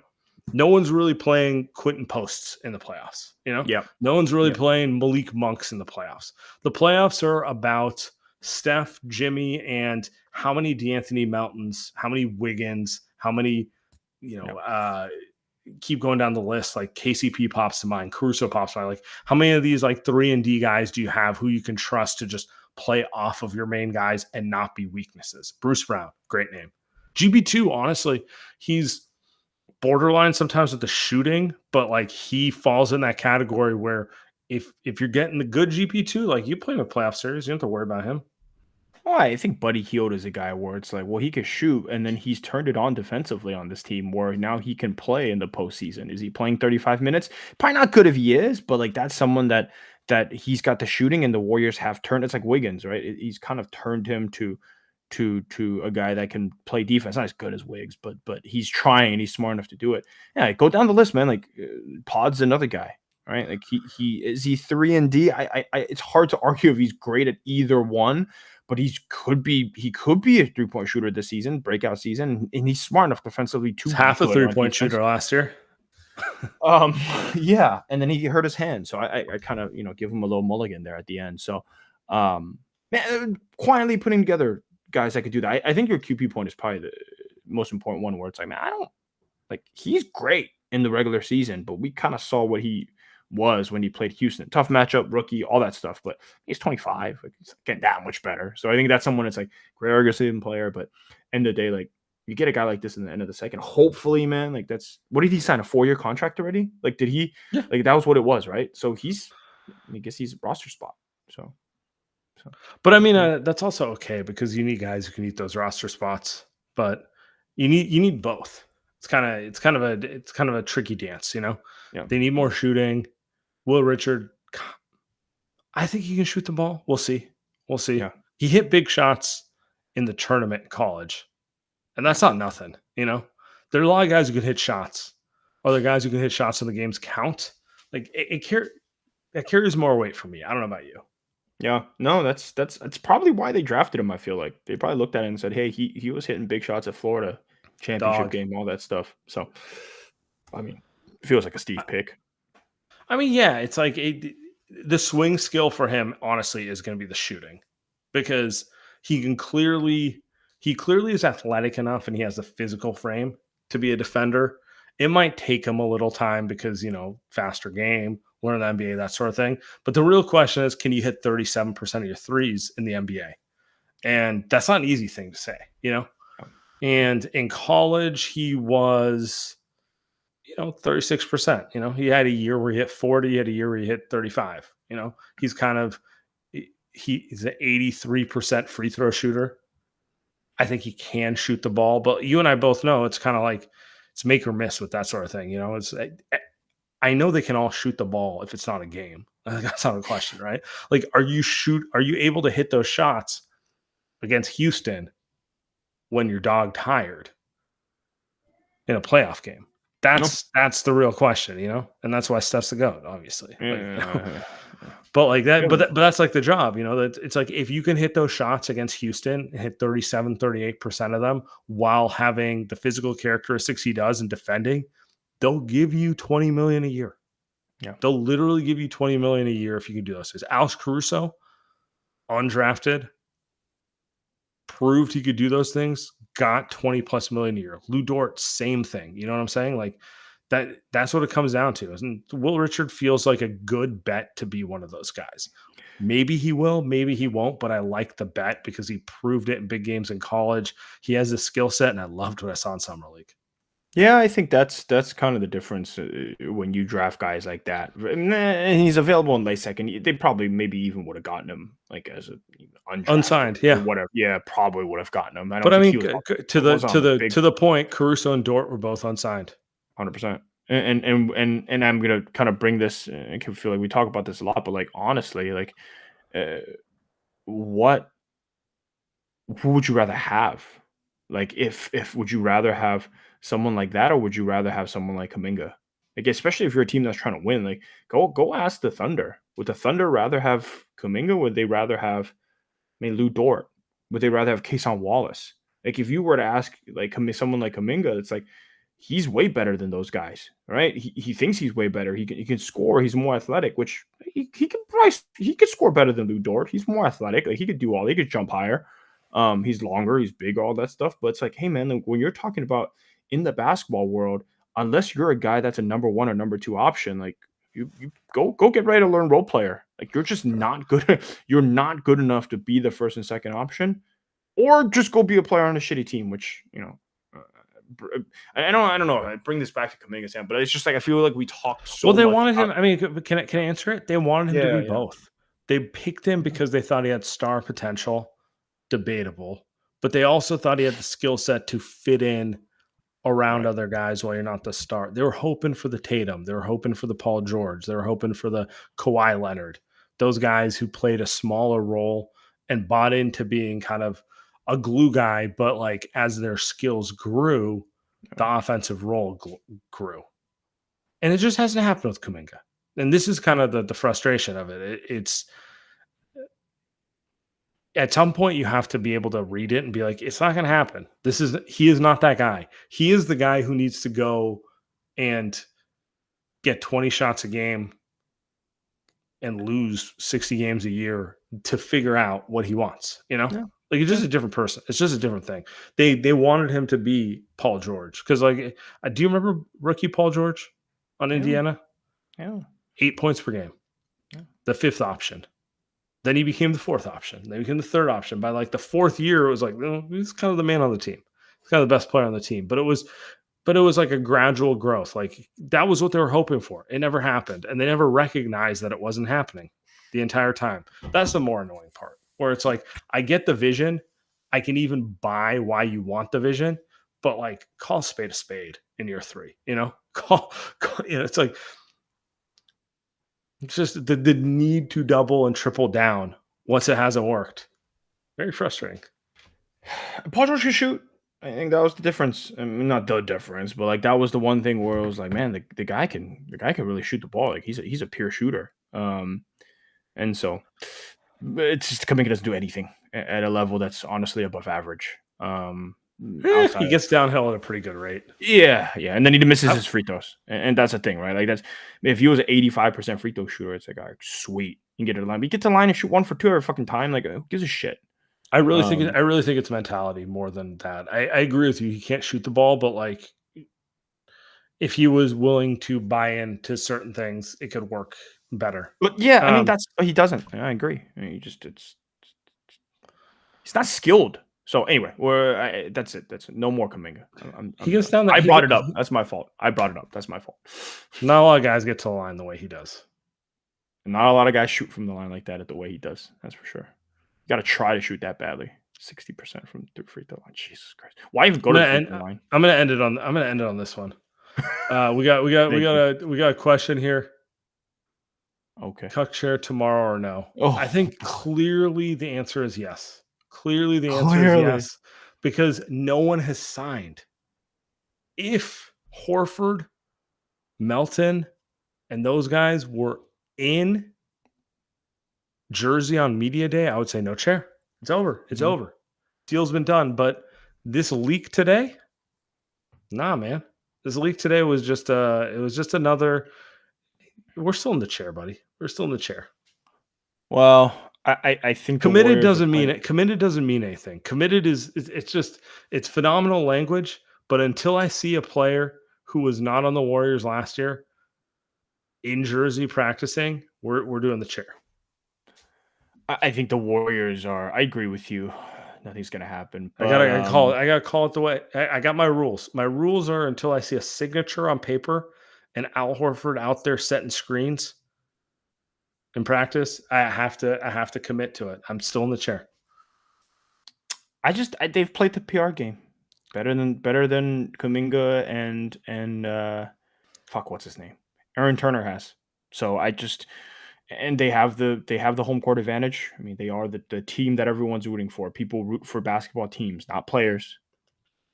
No one's really playing Quentin Posts in the playoffs, you know? Yeah. No one's really playing Malik Monks in the playoffs. The playoffs are about Steph, Jimmy, and how many D'Anthony Meltons, how many Wiggins, how many, keep going down the list. Like KCP pops to mind, Caruso pops to mind. Like how many of these like 3-and-D guys do you have who you can trust to just play off of your main guys and not be weaknesses? Bruce Brown, great name. GP2, honestly, he's borderline sometimes with the shooting, but like he falls in that category where if you're getting the good GP2, like you play in a playoff series, you don't have to worry about him. Well, I think Buddy Hield is a guy where it's like, well, he could shoot, and then he's turned it on defensively on this team where now he can play in the postseason. Is he playing 35 minutes? Probably not good if he is, but like that's someone that he's got the shooting, and the Warriors have turned. It's like Wiggins, right? He's kind of turned him to a guy that can play defense. Not as good as Wiggs, but he's trying. He's smart enough to do it. Yeah, go down the list, man. Like Pod's another guy, right? Like he is 3-and-D. I it's hard to argue if he's great at either one. But he could be a 3-point shooter this season, breakout season, and he's smart enough defensively to He's half a 3-point shooter last year. Yeah, and then he hurt his hand, so I kind of give him a little mulligan there at the end. So, man, quietly putting together guys that could do that. I think your QP point is probably the most important one, where it's like, man, I don't like he's great in the regular season, but we kind of saw what he was when he played Houston. Tough matchup, rookie, all that stuff. But he's 25. Like, he's getting that much better. So I think that's someone that's like great regular season player. But end of the day, like you get a guy like this in the end of the second. Hopefully, man, like that's what did he sign a 4-year contract already? Like, did he like that was what it was, right? So he's I guess he's a roster spot. So, But I mean, yeah. that's also okay because you need guys who can eat those roster spots. But you need both. It's kind of a tricky dance. Yeah. They need more shooting. Will Richard, I think he can shoot the ball. We'll see. We'll see. Yeah. He hit big shots in the tournament in college, and Yeah. that's not nothing. There are a lot of guys who can hit shots. Other guys who can hit shots in the games count. Like it carries more weight for me. I don't know about you. Yeah, no, that's probably why they drafted him. I feel like they probably looked at it and said, "Hey, he was hitting big shots at Florida championship Dog. game, all that stuff." So, I mean, it feels like a Steve pick. I mean, yeah, it's like the swing skill for him, honestly, is going to be the shooting because he clearly is athletic enough and he has the physical frame to be a defender. It might take him a little time because faster game, learn the NBA, that sort of thing. But the real question is, can you hit 37% of your threes in the NBA? And that's not an easy thing to say. And in college, he was 36%. He had a year where he hit 40, he had a year where he hit 35. He's kind of he's an 83% free throw shooter. I think he can shoot the ball, but you and I both know it's kind of like it's make or miss with that sort of thing. I know they can all shoot the ball if it's not a game. That's not a question, right? Like, are you able to hit those shots against Houston when you're dog tired in a playoff game? No. That's the real question, and that's why Steph's the GOAT, obviously. Yeah. But like that, Yeah. but that's like the job, that it's like if you can hit those shots against Houston and hit 37, 38% of them while having the physical characteristics he does and defending, they'll give you 20 million a year. Yeah. They'll literally give you 20 million a year if you can do those things. Alex Caruso, undrafted, proved he could do those things, got 20 plus million a year. Lou Dort, same thing. You know what I'm saying? Like that's what it comes down to. And Will Richard feels like a good bet to be one of those guys. Maybe he will, maybe he won't, but I like the bet because he proved it in big games in college. He has the skill set, and I loved what I saw in Summer League. Yeah, I think that's kind of the difference when you draft guys like that. And he's available in late second. They probably maybe even would have gotten him like as a undrafted Unsigned, or yeah. whatever. Yeah, probably would have gotten him. I don't But I think mean, he was to on the big the point, Caruso and Dort were both unsigned. 100%. And I'm gonna kind of bring this. I can feel like we talk about this a lot, but like honestly, like what who would you rather have? Like if would you rather have someone like that or would you rather have someone like Kuminga? Like especially if you're a team that's trying to win, like go ask the Thunder. Would the Thunder rather have Kuminga? Would they rather have Lou Dort? Would they rather have Kason Wallace? Like if you were to ask like someone like Kuminga, it's like he's way better than those guys, right? He thinks he's way better. He can score. He's more athletic, which he could probably he could score better than Lou Dort. He's more athletic. Like he could do all. He could jump higher. He's longer. He's big. All that stuff. But it's like, hey man, like, when you're talking about in the basketball world, unless you're a guy that's a number one or number two option, like you go get ready to learn role player. Like you're just not good. You're not good enough to be the first and second option, or just go be a player on a shitty team. Which I don't know. I bring this back to Kuminga, Sam, but it's just like I feel like we talk so. Well, they much wanted him. about, I mean, can I answer it? They wanted him to be yeah. both. They picked him because they thought he had star potential. Debatable, but they also thought he had the skill set to fit in around other guys while you're not the star. They were hoping for the Tatum. They were hoping for the Paul George. They were hoping for the Kawhi Leonard. Those guys who played a smaller role and bought into being kind of a glue guy, but like as their skills grew, the offensive role grew. And it just hasn't happened with Kuminga. And this is kind of the frustration of it. It's at some point you have to be able to read it and be like, it's not going to happen. He is not that guy. He is the guy who needs to go and get 20 shots a game and lose 60 games a year to figure out what he wants, Yeah. Like he's just a different person. It's just a different thing. They wanted him to be Paul George. Cause like, do you remember rookie Paul George on Indiana? Yeah. 8 points per game. Yeah. The fifth option. Then he became the fourth option. Then he became the third option. By like the fourth year, it was like, he's kind of the man on the team. He's kind of the best player on the team. But it was but it was like a gradual growth. Like that was what they were hoping for. It never happened, and they never recognized that it wasn't happening the entire time. That's the more annoying part, where it's like I get the vision, I can even buy why you want the vision, but like call a spade in year 3. You know, it's like it's just the need to double and triple down once it hasn't worked. Very frustrating. Paul George can shoot. I think that was the difference. I mean, not the difference, but like that was the one thing where it was like, man, the guy can really shoot the ball. Like he's a pure shooter. And so it's just Kuminga doesn't do anything at a level that's honestly above average. He gets downhill at a pretty good rate. Yeah, and then he misses his free throws, and that's the thing, right? Like that's if he was an 85% free throw shooter, it's like, all right, sweet, you can get to the line. But you get to the line and shoot 1 for 2 every fucking time. Like, who gives a shit? I really think it's mentality more than that. I agree with you. He can't shoot the ball, but like if he was willing to buy into certain things, it could work better. But yeah, I mean he doesn't. I agree. I mean, he's not skilled. So anyway, that's it. That's it. No more Kuminga. He gets down. I brought it up. That's my fault. I brought it up. That's my fault. Not a lot of guys get to the line the way he does. Not a lot of guys shoot from the line like that at the way he does. That's for sure. You got to try to shoot that badly. 60% from the free throw line. Jesus Christ! Why even go to the free throw line? I'm gonna end it on this one. We got a question here. Okay. Cuck chair tomorrow or no? Oh, I think clearly the answer is yes. Clearly the answer is yes, because no one has signed. If Horford, Melton, and those guys were in Jersey on media day, I would say no chair. It's over. It's over. Deal's been done. But this leak today, nah, man. This leak today was just another. We're still in the chair, buddy. We're still in the chair. Well, I think committed doesn't mean it. Committed doesn't mean anything. Committed it's phenomenal language. But until I see a player who was not on the Warriors last year in Jersey practicing, we're doing the chair. I think the Warriors are. I agree with you. Nothing's gonna happen. But, I gotta call it the way I got my rules. My rules are until I see a signature on paper and Al Horford out there setting screens in practice, I have to commit to it. I'm still in the chair. They've played the PR game better than Kuminga and what's his name? Aaron Turner has. So and they have the home court advantage. I mean, they are the team that everyone's rooting for. People root for basketball teams, not players.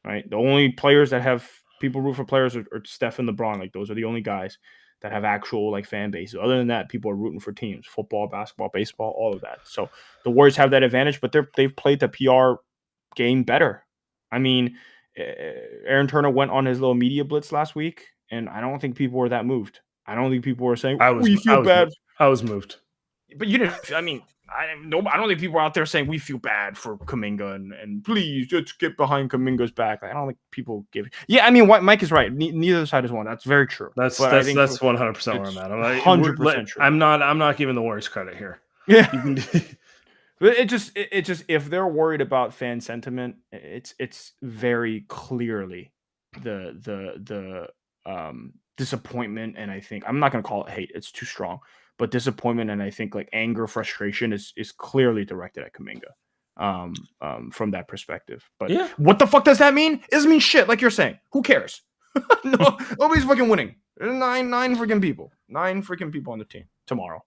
Right? The only players that have people root for players are Steph and LeBron. Like those are the only guys that have actual like fan bases. Other than that, people are rooting for teams, football, basketball, baseball, all of that. So the Warriors have that advantage, but they've played the PR game better. I mean, Aaron Turner went on his little media blitz last week, and I don't think people were that moved. I don't think people were saying, we feel bad. I was moved. But you didn't, I mean, I don't think people were out there saying we feel bad for Kuminga and please just get behind Kuminga's back. I don't think people give. Yeah, I mean, Mike is right. Neither side has won. That's very true. That's 100% where I'm at. I'm 100% true. I'm not giving the Warriors credit here. Yeah. But it just if they're worried about fan sentiment, it's very clearly the disappointment, and I think I'm not going to call it hate. It's too strong. But disappointment and I think like anger, frustration is clearly directed at Kuminga from that perspective. But yeah, what the fuck does that mean? It doesn't mean shit, like you're saying. Who cares? No, nobody's fucking winning. There's nine freaking people on the team tomorrow.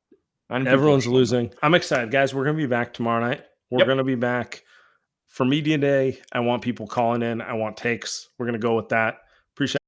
Everyone's losing. I'm excited, guys. We're gonna be back tomorrow night. We're gonna be back for media day. I want people calling in. I want takes. We're gonna go with that. Appreciate.